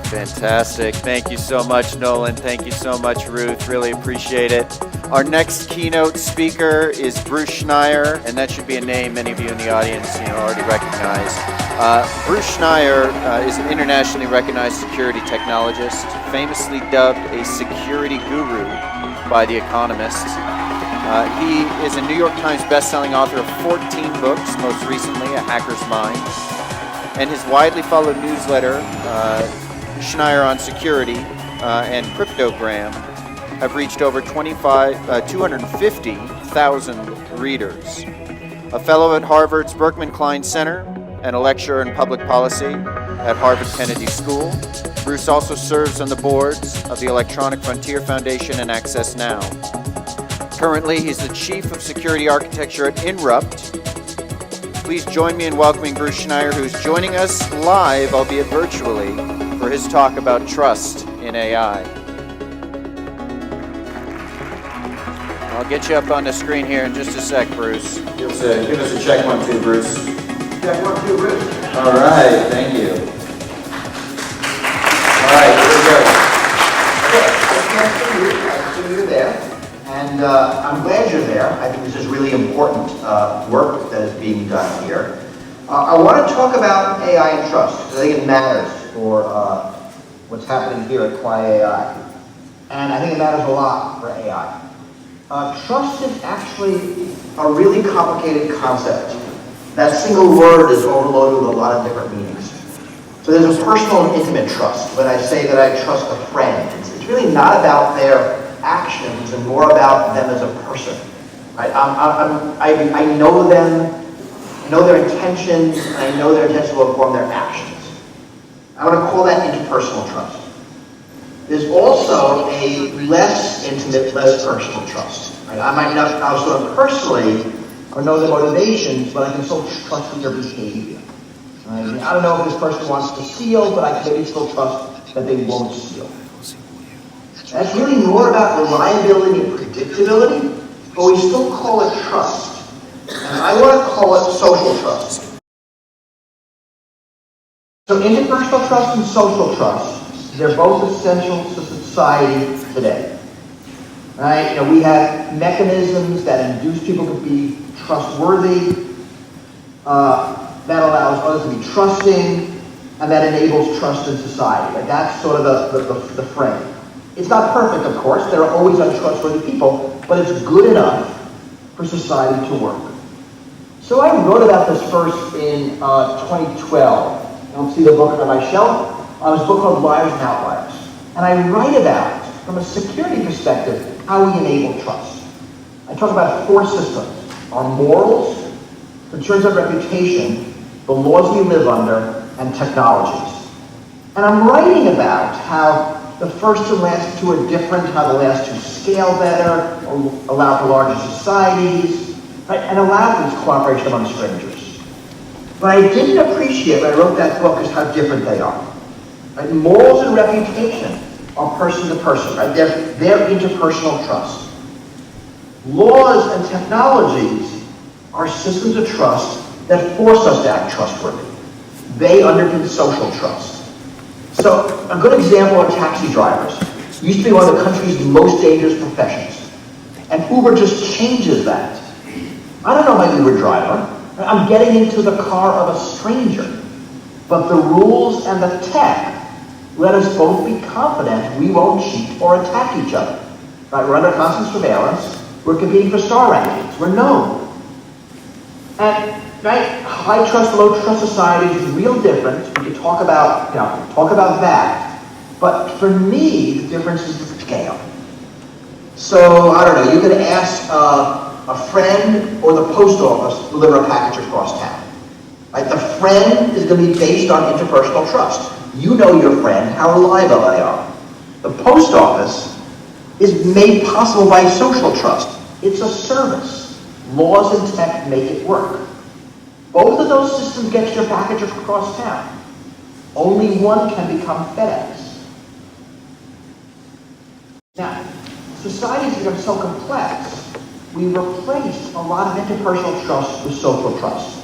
Fantastic. Thank you so much, Nolan. Thank you so much, Ruth. Really appreciate it. Our next keynote speaker is Bruce Schneier, and that should be a name many of you in the audience already recognize. Bruce Schneier is an internationally recognized security technologist, famously dubbed a security guru by The Economist. He is a New York Times bestselling author of 14 books, most recently A Hacker's Mind, and his widely followed newsletter, Schneier on Security and Cryptogram, have reached over 250,000 readers. A fellow at Harvard's Berkman Klein Center and a lecturer in public policy at Harvard Kennedy School, Bruce also serves on the boards of the Electronic Frontier Foundation and Access Now. Currently, he's the Chief of Security Architecture at Inrupt. Please join me in welcoming Bruce Schneier, who's joining us live, albeit virtually, for his talk about trust in AI. I'll get you up on the screen here in just a sec, Bruce. Give us a check 1, 2, Bruce. Check 1, 2, Bruce. All right, thank you. All right, here we go. Nice to see you there. And I'm glad you're there. I think this is really important work that is being done here. I want to talk about AI and trust, because I think it matters for what's happening here at Kwaai AI. And I think it matters a lot for AI. Trust is actually a really complicated concept. That single word is overloaded with a lot of different meanings. So there's a personal and intimate trust. When I say that I trust a friend, it's really not about their actions and more about them as a person. Right? I know them, I know their intentions, and I know their intentions will inform their actions. I want to call that interpersonal trust. There's also a less intimate, less personal trust. Right? I might not know them personally or know their motivations, but I can still trust in their behavior. Right? I don't know if this person wants to steal, but I can maybe still trust that they won't steal. That's really more about reliability and predictability, but we still call it trust. And I want to call it social trust. So interpersonal trust and social trust, they're both essential to society today. Right? We have mechanisms that induce people to be trustworthy, that allows others to be trusting, and that enables trust in society. Right? That's sort of the frame. It's not perfect, of course. There are always untrustworthy people, but it's good enough for society to work. So I wrote about this first in 2012. You don't see the book on my shelf. It was a book called Liars and Outliers. And I write about, from a security perspective, how we enable trust. I talk about 4 systems: our morals, concerns of reputation, the laws we live under, and technologies. And I'm writing about how the first and last 2 are different, how the last 2 scale better, allow for larger societies, right, and allow for this cooperation among strangers. What I didn't appreciate when I wrote that book is how different they are. Right? Morals and reputation are person to person, right? They're interpersonal trust. Laws and technologies are systems of trust that force us to act trustworthy. They underpin social trust. So a good example are taxi drivers. It used to be one of the country's most dangerous professions. And Uber just changes that. I don't know my Uber driver. I'm getting into the car of a stranger. But the rules and the tech let us both be confident we won't cheat or attack each other. Right? We're under constant surveillance. We're competing for star rankings. We're known. And right, high trust, low trust society is real different. We can talk about that. But for me, the difference is the scale. So I don't know. You could ask a friend or the post office to deliver a package across town. Right? The friend is going to be based on interpersonal trust. You know your friend, how reliable they are. The post office is made possible by social trust. It's a service. Laws and tech make it work. Both of those systems get your package across town. Only one can become FedEx. Now, societies become so complex, we replaced a lot of interpersonal trust with social trust.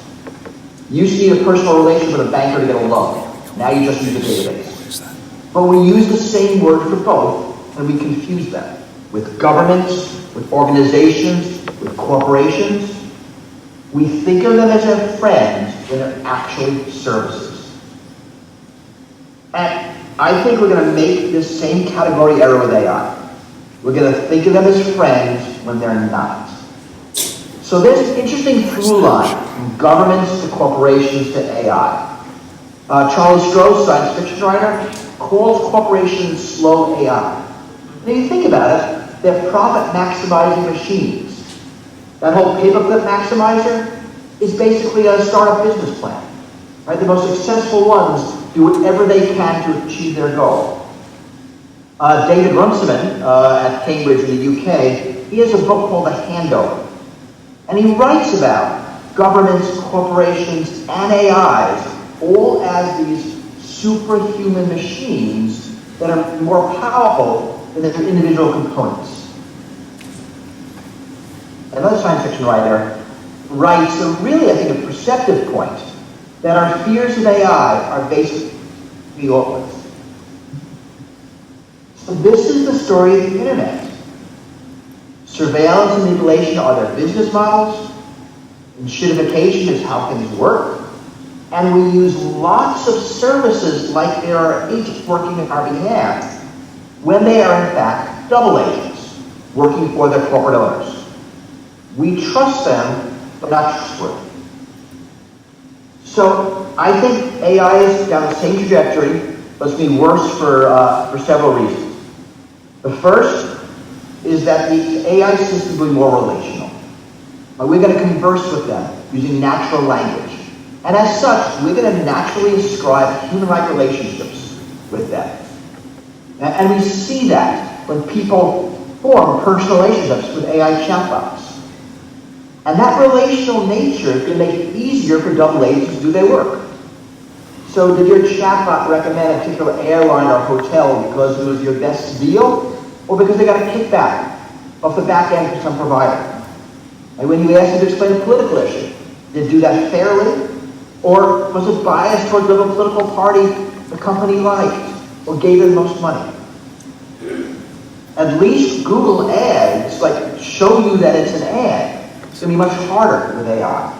You used to need a personal relationship with a banker to get a loan. Now you just use a database. But we use the same word for both, and we confuse them with governments, with organizations, with corporations. We think of them as our friends when they're actually services. And I think we're going to make this same category error with AI. We're going to think of them as friends when they're not. So there's an interesting through line from governments to corporations to AI. Charlie Stross, science fiction writer, calls corporations slow AI. And if you think about it, they're profit maximizing machines. That whole paperclip maximizer is basically a startup business plan. Right? The most successful ones do whatever they can to achieve their goal. David Runciman at Cambridge in the UK, he has a book called The Handover. And he writes about governments, corporations, and AIs all as these superhuman machines that are more powerful than their individual components. Another science fiction writer writes a really, I think, a perceptive point that our fears of AI are basically awkward. So this is the story of the internet. Surveillance and manipulation are their business models. Shitification is how things work. And we use lots of services like there are agents working on our behalf when they are in fact double agents working for their corporate owners. We trust them, but not trustworthy. So I think AI is down the same trajectory, but it's being worse for several reasons. The first is that the AI system will be more relational. We're going to converse with them using natural language. And as such, we're going to naturally ascribe human-like relationships with them. And we see that when people form personal relationships with AI chatbots. And that relational nature is going to make it easier for double agents to do their work. So did your chatbot recommend a particular airline or hotel because it was your best deal? Or because they got a kickback off the back end from some provider? And when you asked them to explain a political issue, did it do that fairly? Or was it biased towards the political party the company liked or gave it the most money? At least Google ads show you that it's an ad. It's going to be much harder with AI.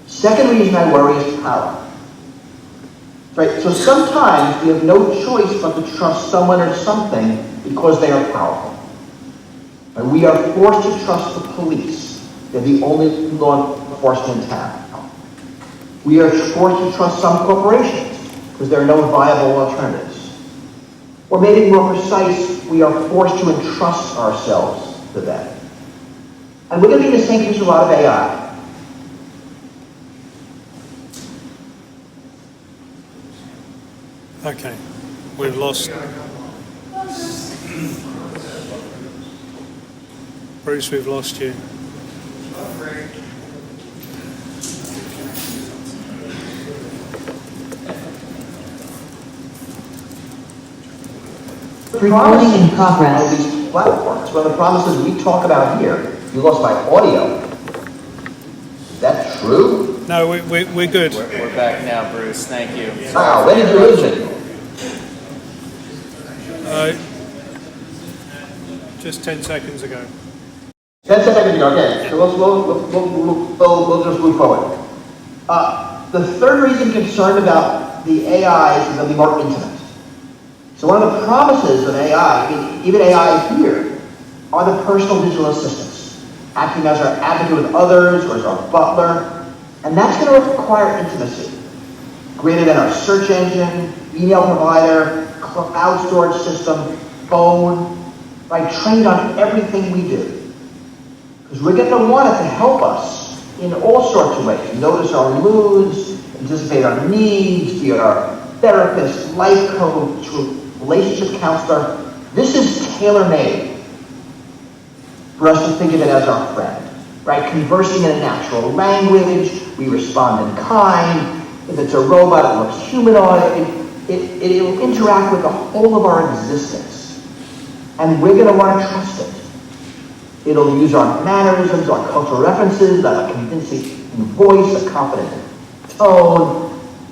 Second reason I worry is power. Right? So sometimes we have no choice but to trust someone or something because they are powerful. And we are forced to trust the police. They're the only law enforcement in town. We are forced to trust some corporations because there are no viable alternatives. Or maybe more precise, we are forced to entrust ourselves to them. And we're going to be in the same case with a lot of AI. Okay, we've lost. Bruce, we've lost you. Recording in progress. Of these platforms. One of the promises we talk about here, you lost my audio. Is that true? No, we're good. We're back now, Bruce. Thank you. Wow, when did you lose it? Just 10 seconds ago. 10 seconds ago, okay. So we'll just move forward. The third reason concerned about the AIs is they'll be more intimate. So one of the promises of AI, even AI here, are the personal digital assistants, acting as our advocate with others or as our butler. And that's going to require intimacy, greater than our search engine, email provider, cloud storage system, phone, right? Trained on everything we do. Because we're going to want it to help us in all sorts of ways. Notice our moods, anticipate our needs, be our therapist, life coach, relationship counselor. This is tailor-made for us to think of it as our friend, right? Conversing in a natural language, we respond in kind. If it's a robot, it looks humanoid. It'll interact with the whole of our existence. And we're going to want to trust it. It'll use our mannerisms, our cultural references, a convincing voice, a confident tone,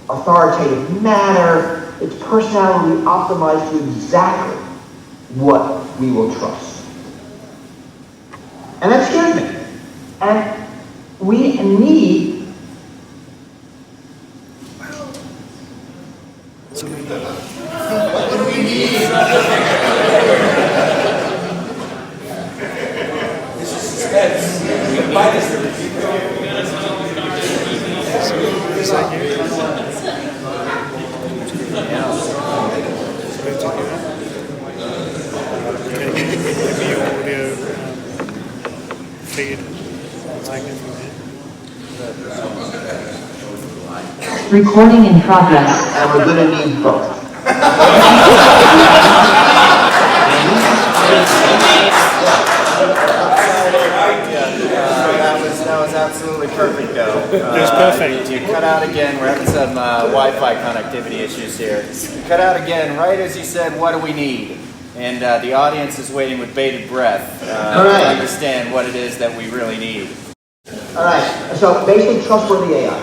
authoritative manner. Its personality will be optimized to exactly what we will trust. And that scares me. And we need Recording in progress. and we're going to need both. That was absolutely perfect, though. It was perfect. You cut out again. We're having some Wi-Fi connectivity issues here. You cut out again right as you said, "What do we need?" And the audience is waiting with bated breath to understand what it is that we really need. All right, so basically trustworthy AI,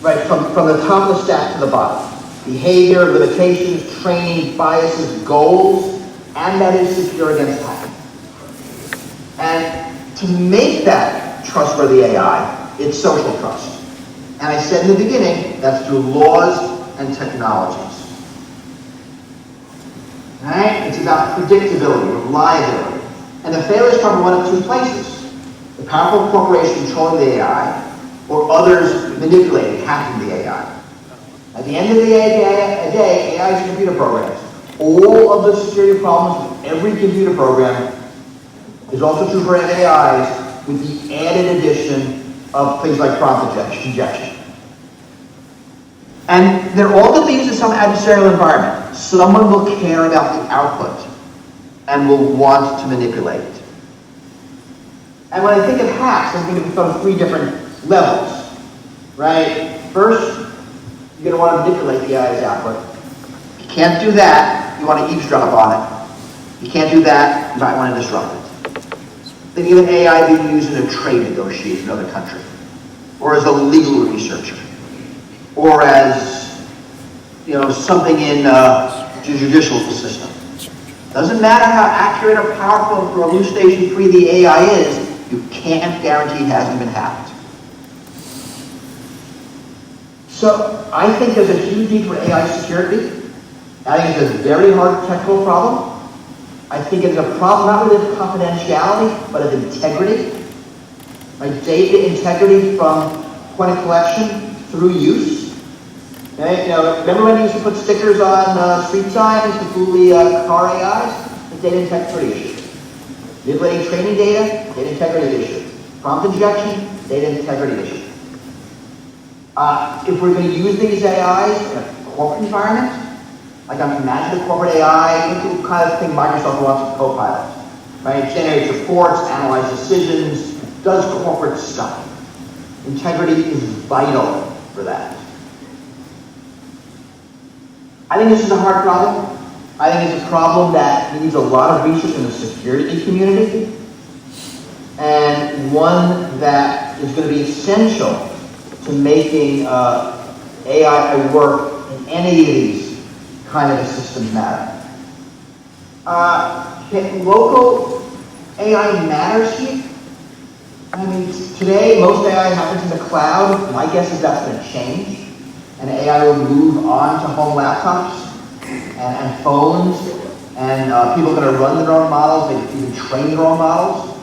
right, from the top of the stack to the bottom. Behavior, limitations, training, biases, goals, and that is secure against hacking. And to make that trustworthy AI, it's social trust. And I said in the beginning, that's through laws and technologies. All right, it's about predictability, reliability. And the failures come from one of two places. The powerful corporation controlling the AI, or others manipulating, hacking the AI. At the end of the day, AI is computer programs. All of the security problems with every computer program is also true for AIs, with the added addition of things like prompt injection. And they're all going to be used in some adversarial environment. Someone will care about the output and will want to manipulate it. And when I think of hacks, I think of it from three different levels, right? First, you're going to want to manipulate the AI's output. If you can't do that, you want to eavesdrop on it. If you can't do that, you might want to disrupt it. Think of an AI being used in a trade negotiation in another country, or as a legal researcher, or as, something in the judicial system. Doesn't matter how accurate or powerful or hallucination-free the AI is, you can't guarantee it hasn't been hacked. So I think there's a huge need for AI security. I think it's a very hard technical problem. I think it's a problem not really of confidentiality, but of integrity. Right? Data integrity from point of collection through use. Okay? Remember when you used to put stickers on street signs to fool the car AIs? The data integrity issue. Manipulating training data, data integrity issue. Prompt injection, data integrity issue. If we're going to use these AIs in a corporate environment, like imagine a corporate AI, think of the kind of thing Microsoft wants with Copilot. Right? It generates reports, analyzes decisions, does corporate stuff. Integrity is vital for that. I think this is a hard problem. I think it's a problem that needs a lot of research in the security community, and one that is going to be essential to making AI work in any of these kind of systems matter. Local AI matters here. I mean, today most AI happens in the cloud. My guess is that's going to change. And AI will move on to home laptops and phones, and people are going to run their own models, they even train their own models.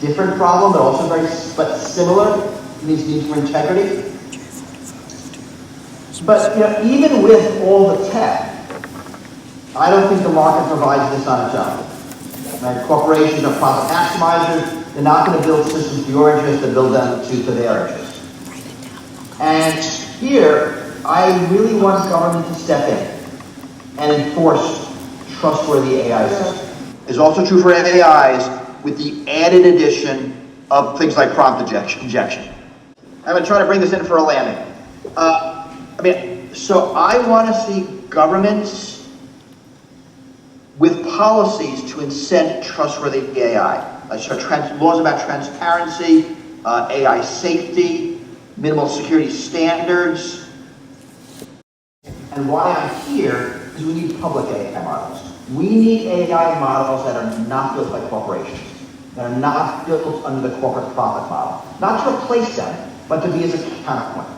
Different problem, but also but similar in these needs for integrity. But even with all the tech, I don't think the market provides this on its own. Right? Corporations are profit maximizers. They're not going to build systems for your interest, they build them to their interest. And here, I really want government to step in and enforce trustworthy AI systems. It's also true for AIs with the added addition of things like prompt injection. I'm going to try to bring this in for a landing. So I want to see governments with policies to incent trustworthy AI. laws about transparency, AI safety, minimal security standards. And why I'm here is we need public AI models. We need AI models that are not built by corporations, that are not built under the corporate profit model. Not to replace them, but to be as a counterpoint.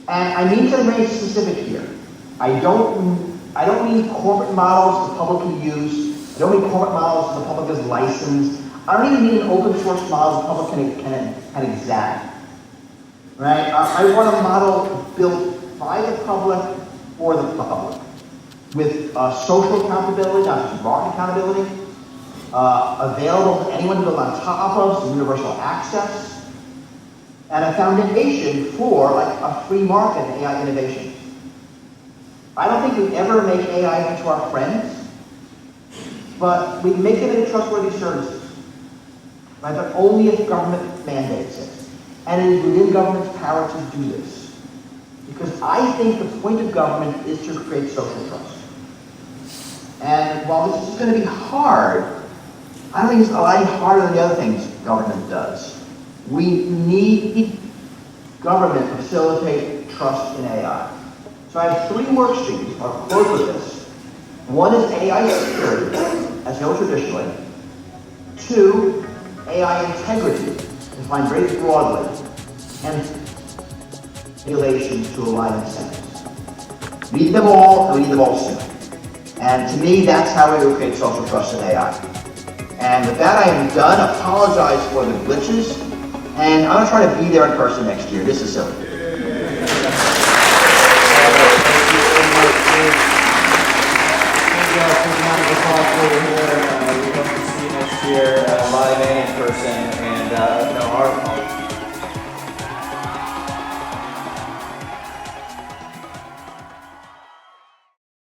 And I mean something very specific here. I don't mean corporate models the public can use. I don't mean corporate models the public is licensed. I don't even mean an open source model the public can examine. Right? I want a model built by the public for the public, with social accountability, not just market accountability, available to anyone to build on top of, so universal access, and a foundation for like a free market in AI innovation. I don't think we ever make AI into our friends, but we make them into trustworthy services, right? But only if government mandates it. And it is within government's power to do this. Because I think the point of government is to create social trust. And while this is going to be hard, I don't think it's a lot harder than the other things government does. We need government to facilitate trust in AI. So I have 3 work streams. I'll close with this. One is AI security, as known traditionally. 2, AI integrity, defined very broadly, and regulations to align incentives. We need them all, and we need them all soon. And to me, that's how we will create social trust in AI. And with that, I am done. Apologize for the glitches, and I'm going to try to be there in person next year. This is silly. We hope to see you next year live and in person, and our